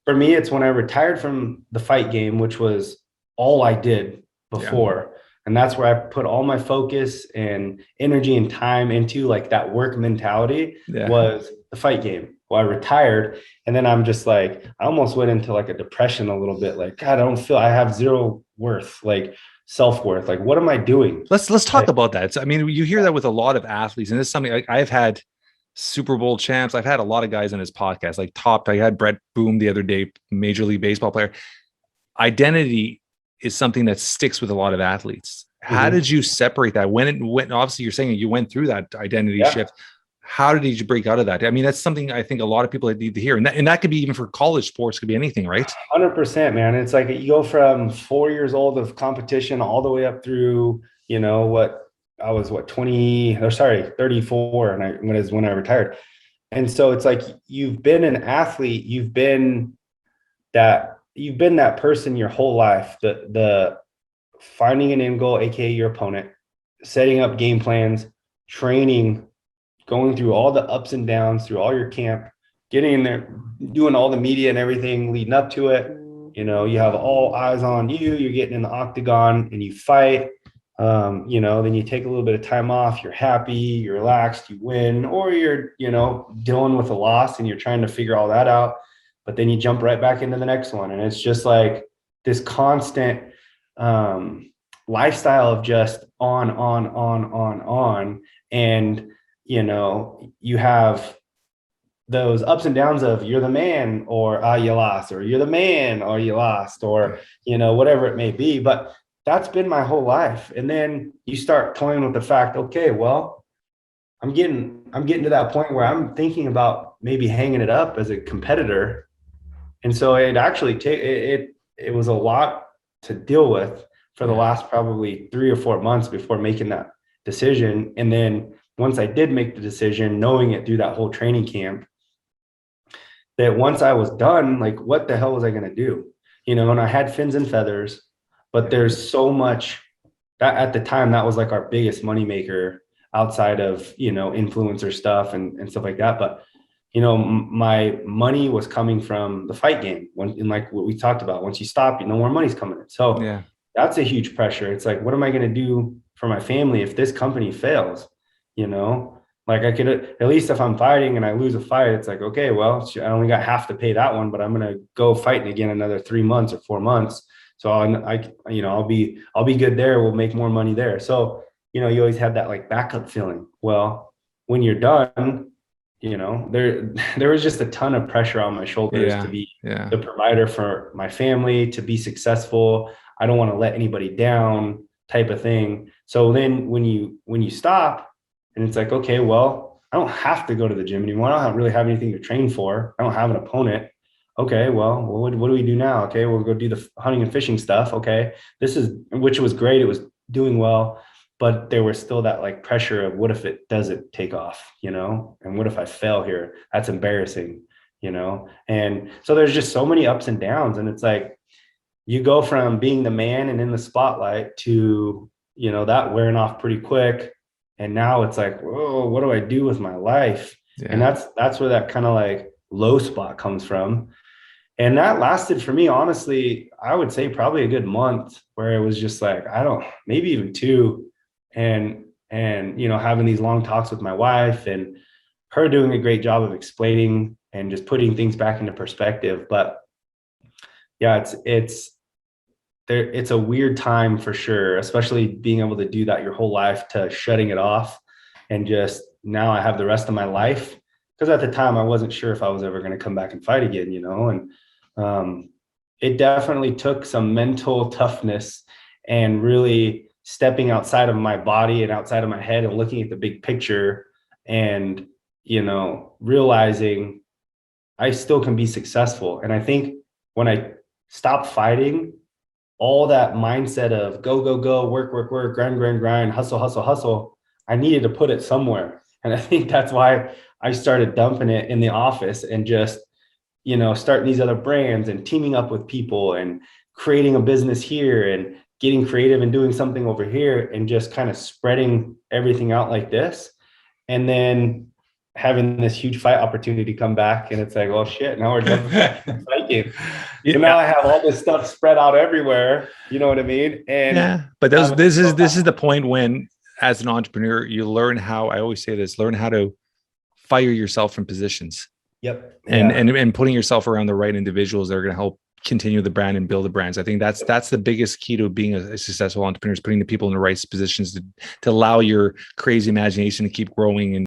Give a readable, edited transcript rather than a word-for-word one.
for me, it's when I retired from the fight game, which was all I did Yeah. before. And that's where I put all my focus and energy and time into, like that work mentality Yeah. was the fight game. Well, I retired, and then I'm just like, I almost went into like a depression a little bit. Like, God, I don't feel, I have zero worth, like self-worth. Like, what am I doing? Let's talk Like, about that. I mean, you hear that with a lot of athletes, and it's something like I've had Super Bowl champs. I've had a lot of guys on his podcast, like top. I had Brett Boom the other day, Major League Baseball player. Identity is something that sticks with a lot of athletes. How mhm. did you separate that when it went? Obviously, you're saying you went through that identity Yeah. shift. How did you break out of that? I mean, that's something I think a lot of people need to hear, and that could be even for college sports, could be anything, right? 100%, man. It's like you go from 4 years old of competition all the way up through, what I was, 20, or sorry, 34, and when I retired. And so it's like you've been an athlete, you've been that person your whole life. The finding an end goal, aka your opponent, setting up game plans, training, going through all the ups and downs through all your camp, getting in there, doing all the media and everything leading up to it. You have all eyes on you. You're getting in the octagon and you fight. Then you take a little bit of time off. You're happy, you're relaxed, you win, or you're, dealing with a loss and you're trying to figure all that out. But then you jump right back into the next one. And it's just like this constant um, lifestyle of just on. And you have those ups and downs of you're the man or you lost, or you're the man or you lost, or whatever it may be. But that's been my whole life. And then you start toying with the fact, okay, well, I'm getting to that point where I'm thinking about maybe hanging it up as a competitor. And so it actually it was a lot to deal with for the Yeah. last probably 3 or 4 months before making that decision. And then once I did make the decision, knowing it through that whole training camp, that once I was done, like what the hell was I going to do? And I had Finns and Feathers, but Yeah. there's so much that at the time that was like our biggest moneymaker outside of, influencer stuff and stuff like that. But my money was coming from the fight game and like what we talked about, once you stop, no more money's coming in. So Yeah. that's a huge pressure. It's like, what am I going to do for my family if this company fails? You know, like I could, at least if I'm fighting and I lose a fight, it's like, okay, well, I only got half to pay that one, but I'm going to go fighting again another 3 months or 4 months. So I'll be good there. We'll make more money there. So, you always have that like backup feeling. Well, when you're done, there was just a ton of pressure on my shoulders to Yeah. be Yeah. the provider for my family, to be successful. I don't want to let anybody down, type of thing. So then when you stop and it's like, okay, well, I don't have to go to the gym anymore. I don't really have anything to train for. I don't have an opponent. Okay, well, what do we do now? Okay, we'll go do the hunting and fishing stuff. Okay, which was great. It was doing well, but there was still that like pressure of what if it doesn't take off, and what if I fail here? That's embarrassing, and so there's just so many ups and downs. And it's like you go from being the man and in the spotlight to, that wearing off pretty quick. And now it's like, whoa, what do I do with my life? And Yeah. that's where that kind of like low spot comes from. And that lasted for me, honestly, I would say probably a good month, where it was just like, I don't, maybe even two. And having these long talks with my wife and her doing a great job of explaining and just putting things back into perspective. But yeah, it's a weird time for sure, especially being able to do that your whole life, to shutting it off and just now I have the rest of my life. Because at the time I wasn't sure if I was ever going to come back and fight again, and um, it definitely took some mental toughness and really stepping outside of my body and outside of my head and looking at the big picture and, realizing I still can be successful. And I think when I stopped fighting, all that mindset of go, go, go, work, grind, grind, grind, hustle, hustle, hustle, I needed to put it somewhere. And I think that's why I started dumping it in the office and just, starting these other brands and teaming up with people and creating a business here and getting creative and doing something over here and just kind of spreading everything out like this. And then having this huge fight opportunity come back, and it's like, oh shit, now we're jumping back to the fight game. So now I have all this stuff spread out everywhere. You know what I mean? And yeah, but this is the point when, as an entrepreneur, you learn how, I always say this, learn how to fire yourself from positions. Yep. And putting yourself around the right individuals that are going to help continue the brand and build the brands. I think that's the biggest key to being a successful entrepreneur, is putting the people in the right positions to allow your crazy imagination to keep growing and